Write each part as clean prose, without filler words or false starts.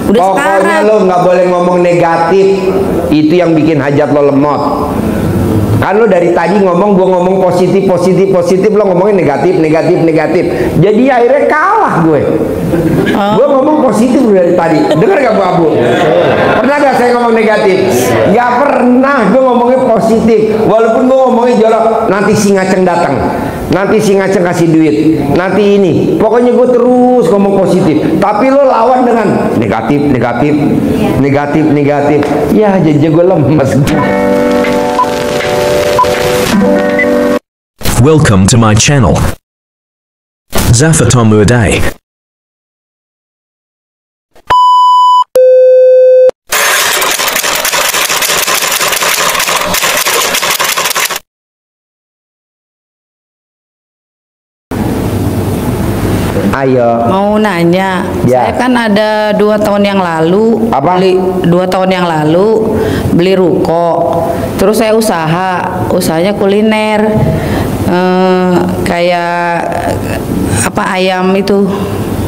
Udah Pokoknya sekarang. lo nggak boleh ngomong negatif. Itu yang bikin hajat lo lemot. Kan lo dari tadi ngomong, gue ngomong positif, lo ngomongin negatif. Jadi akhirnya kalah gue. Gue ngomong positif dari tadi. Dengar gak Bu Abu? Pernah gak saya ngomong negatif? Gak pernah. Gue ngomongnya positif. Walaupun gue ngomongnya jorok. Nanti si Ngaceng datang. Nanti si Ngaceng kasih duit. Nanti ini. Pokoknya gue terus ngomong positif. Tapi lo lawan dengan negatif. Ya jadi gue lemes. Welcome to my channel. Zafatomu Day. Ayo. Mau nanya, Ya. saya kan ada 2 tahun yang lalu Apa? beli 2 tahun yang lalu beli ruko, terus saya usahanya kuliner, kayak apa ayam itu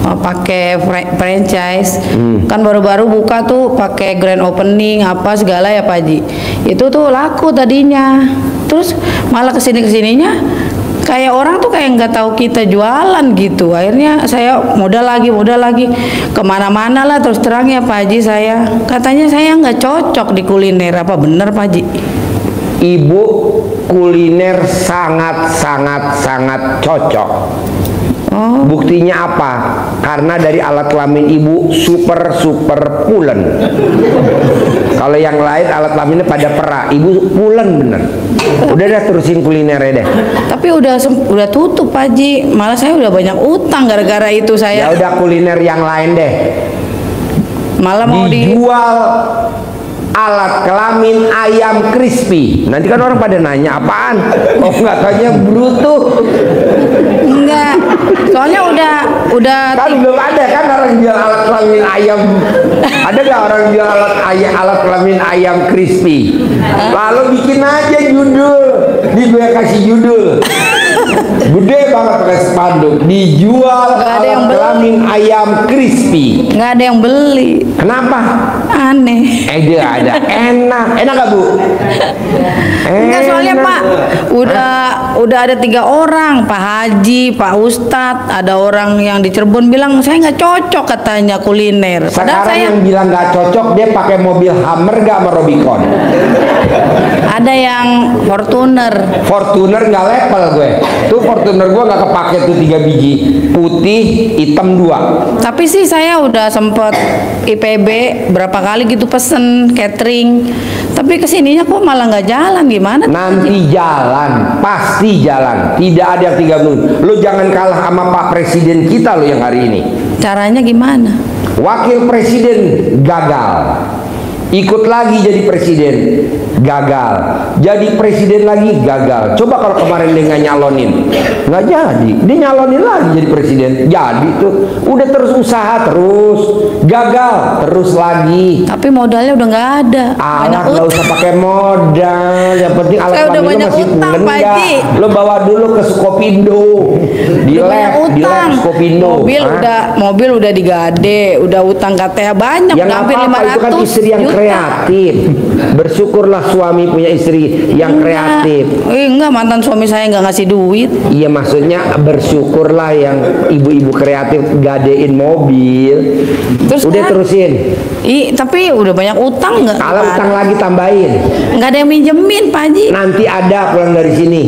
pakai franchise, kan baru-baru buka tuh pakai grand opening apa segala ya Pak Haji, itu tuh laku tadinya, terus malah kesininya kayak orang tuh kayak nggak tahu kita jualan gitu. Akhirnya saya modal lagi kemana-mana lah, terus terang ya Pak Haji, saya katanya saya nggak cocok di kuliner, apa bener Pak Haji? Ibu kuliner sangat cocok. Oh, Buktinya apa? Karena dari alat kelamin ibu super pulen. Kalau yang lain alat kelaminnya pada perak, ibu pulen bener. Udah terusin kulinernya deh. tapi udah tutup Pak Haji, malah saya udah banyak utang gara-gara itu Ya saya. udah kuliner yang lain deh. Malah mau Dijual alat kelamin ayam crispy. Nanti kan orang pada nanya apaan? Oh nggak tanya bruto. enggak. Soalnya udah Kan belum ada kan orang jual alat kelamin ayam. Ada nggak orang jual alat kelamin ayam crispy? Lalu bikin aja judul. Di gue kasih judul. Gede banget pakai spanduk. Dijual Nggak ada yang alat beli. kelamin ayam crispy. nggak ada yang beli. Kenapa? Aneh. Dia ada. Enak gak Bu? Enggak, soalnya Enak. Pak udah ada 3 orang, Pak Haji, Pak Ustadz, ada orang yang di Cirebon bilang saya nggak cocok katanya kuliner. Padahal Sekarang saya yang bilang nggak cocok dia pakai mobil Hummer gak sama Rubicon? ada yang Fortuner nggak level gue. Tuh Fortuner gue nggak kepake tuh 3 biji, putih, hitam 2. Tapi sih saya udah sempet IPB berapa kali gitu pesen catering. Tapi kesininya kok malah nggak jalan, gimana? Nanti jalan, pasti jalan. Tidak ada yang 3 menit. Lo jangan kalah sama Pak Presiden kita lo yang hari ini. Caranya gimana? Wakil Presiden gagal. Ikut lagi jadi presiden, gagal. Jadi presiden lagi, gagal. Coba kalau kemarin dia nggak nyalonin, nggak jadi. Dia nyalonin lagi jadi presiden, jadi tuh. Udah terus usaha terus, gagal terus lagi. Tapi modalnya udah nggak ada. Alat nggak usah pakai modal, yang penting alat Saya udah kelamin lo banyak masih utang, pulen Pak nggak? Haji. Lo bawa dulu ke Sukopindo, di Udah banyak lab utang. Sukopindo. Mobil udah digade, udah utang KTA banyak, Yang udah hampir apa-apa, itu kan 500 istri yang juta. kreatif. Bersyukurlah suami punya istri yang kreatif. Enggak, mantan suami saya nggak ngasih duit. Iya, maksudnya bersyukurlah yang ibu-ibu kreatif gadein mobil. Terus Udah kan? terusin. Tapi udah banyak utang nggak? Kalau utang lagi tambahin. Nggak ada yang minjemin Pak Haji. Nanti ada pulang dari sini.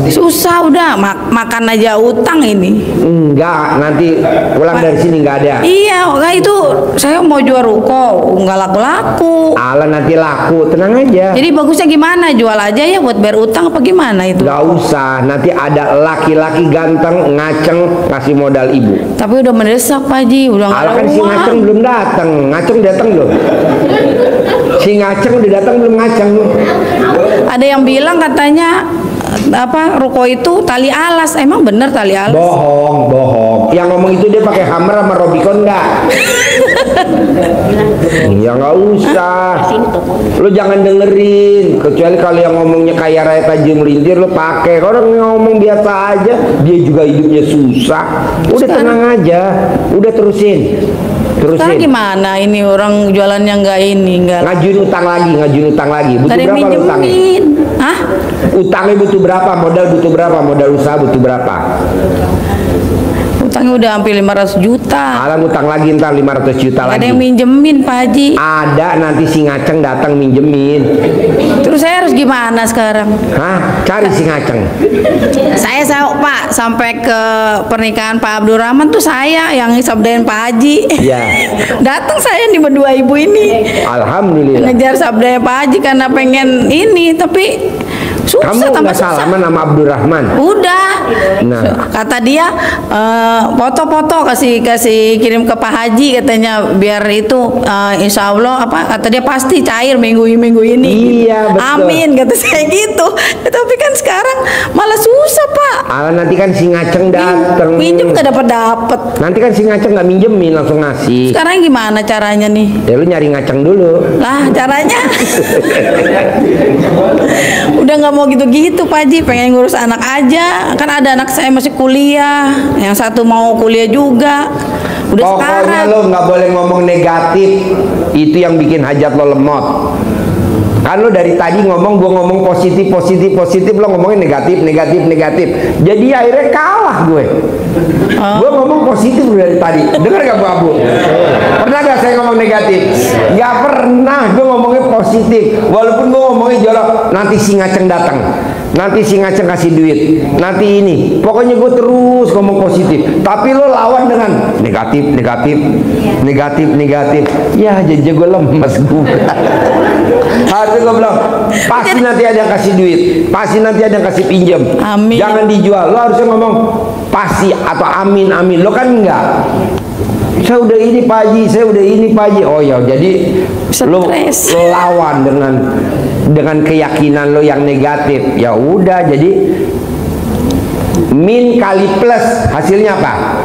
Susah udah makan aja utang ini. Enggak, nanti pulang dari sini nggak ada. Iya, enggak itu saya mau jual ruko nggak laku-laku. Allah nanti laku, tenang aja. Jadi bagusnya gimana? Jual aja ya buat bayar utang apa gimana itu? Gak usah, nanti ada laki-laki ganteng ngaceng kasih modal ibu. Tapi udah mendesak Pak Haji, udah nggak ada Allah kan si uang. ngaceng belum datang, ngaceng datang belum? Si ngaceng udah datang belum ngaceng? Ada yang bilang katanya apa ruko itu tali alas, emang bener tali alas? Bohong. Yang ngomong itu dia pakai Hummer sama Rubicon nggak? Ya nggak usah. Lo jangan dengerin. Kecuali kalau yang ngomongnya kayak Raya Tanjung Melintir lo pakai. Kalau orang ngomong biasa aja, dia juga hidupnya susah. Udah tenang aja. Udah terusin. Sekarang Terusin. gimana? Ini orang jualannya nggak Ngajuin utang lagi. Butuh Tadi berapa lo utangnya? minjemin. Hah? Utangnya butuh berapa? Modal butuh berapa? Modal usaha butuh berapa? Utangnya udah hampir 500 juta. Alah utang lagi ntar 500 juta Gak ada lagi. yang minjemin Pak Haji. Ada, nanti si Ngaceng datang minjemin. Terus saya harus gimana sekarang? Hah? Cari si Ngaceng. Saya Pak sampai ke pernikahan Pak Abdurrahman tuh saya yang sabdain Pak Haji. Iya. Datang saya nih berdua ibu ini. Alhamdulillah. Ngejar sabdanya Pak Haji karena pengen ini, tapi susah. Kamu tambah nggak susah. salaman sama Abdurrahman? Udah. Nah. Kata dia foto-foto kasih kirim ke Pak Haji katanya biar itu insya Allah kata dia pasti cair minggu ini. Iya, betul. Amin kata saya gitu. Tapi kan sekarang malah susah Pak. Alah nanti kan si Ngaceng datang. Minjem gak dapat. Nanti kan si Ngaceng nggak minjemin, langsung ngasih. Sekarang gimana caranya nih? Ya lu nyari Ngaceng dulu. Lah caranya udah nggak mau gitu-gitu Pak Haji, pengen ngurus anak aja. Kan ada anak saya masih kuliah, yang satu mau kuliah juga. Udah Pokoknya sekarang. lo nggak boleh ngomong negatif. Itu yang bikin hajat lo lemot. Kan lo dari tadi ngomong, gue ngomong positif, lo ngomongin negatif. Jadi akhirnya kalah gue. Gue ngomong positif dari tadi. Dengar gak Bu Abu? Pernah gak saya ngomong negatif? Gak pernah. Gue ngomongnya positif. Walaupun gue ngomongnya jorok. Nanti si Ngaceng datang. Nanti si Ngaceng kasih duit. Nanti ini. Pokoknya gue terus ngomong positif. Tapi lo lawan dengan negatif. Ya jadi gue lemes gue. Harusnya gue bilang pasti nanti ada yang kasih duit, pasti nanti ada yang kasih pinjam. Amin. Jangan dijual. Lo harusnya ngomong pasti atau amin. Lo kan enggak. Saya udah ini Pak Haji, oh ya jadi lo lawan dengan keyakinan lo yang negatif. Ya udah, jadi min kali plus hasilnya apa?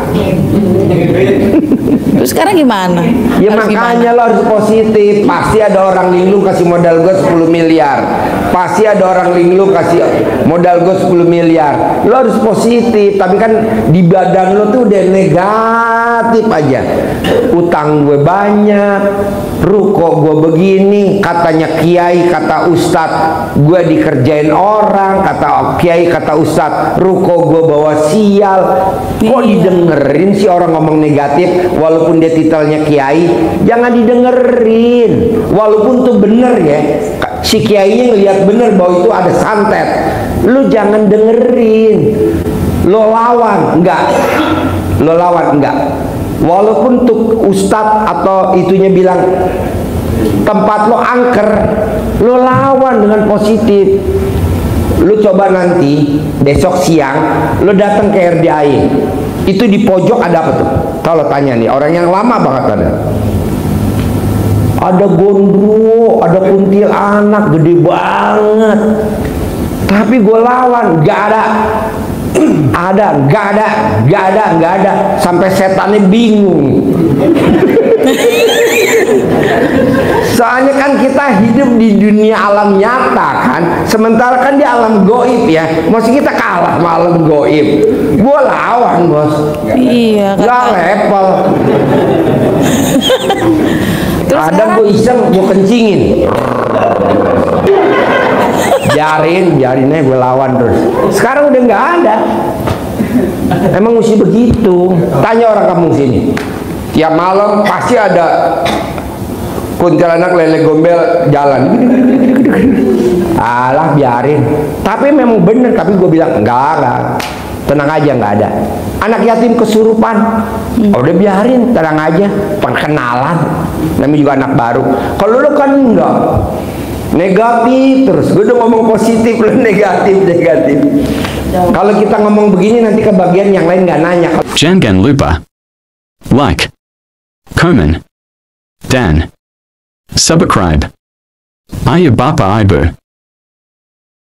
Terus sekarang gimana? Ya Harus makanya gimana? lo harus positif. Pasti ada orang linglung kasih modal gue 10 miliar. Pasti ada orang linglung kasih modal gue 10 miliar. Lo harus positif. Tapi kan di badan lo tuh udah negatif aja. Utang gue banyak, ruko gue begini, katanya kiai, kata ustad gue dikerjain orang, kata kiai, kata ustad ruko gue bawa sial. Kok didengerin sih orang ngomong negatif? Walaupun dia titelnya kiai, jangan didengerin. Walaupun tuh bener ya, si kiainya ngelihat bener bahwa itu ada santet, lu jangan dengerin. Lo lawan enggak? Walaupun tuh ustadz atau itunya bilang tempat lo angker, lo lawan dengan positif. Lu coba nanti besok siang lu datang ke RDAI, itu di pojok ada apa tuh? Kalau tanya nih orang yang lama banget, ada gondro, ada kuntilanak gede banget, tapi gue lawan, gak ada, sampai setannya bingung. Soalnya kan kita hidup di dunia alam nyata kan, sementara kan di alam goib ya. Maksud kita kalah sama alam goib. Gue lawan bos. Iya. Gak level. Ada gue iseng, gue kencingin. Biarin aja gue lawan terus. Sekarang udah nggak ada. Emang mesti begitu. Tanya orang kampung sini. Tiap malam pasti ada kuntilanak lele gombel jalan. Alah biarin. Tapi memang bener. Tapi gue bilang enggak. Tenang aja, nggak ada. Anak yatim kesurupan. Udah biarin, tenang aja. Perkenalan. Namanya juga anak baru. Kalau lu kan enggak. Negatif terus. Gue udah ngomong positif, lu negatif. Kalau kita ngomong begini nanti kebagian yang lain nggak nanya. Jangan lupa like, comment, dan subscribe. Ayah Bapa Ibu.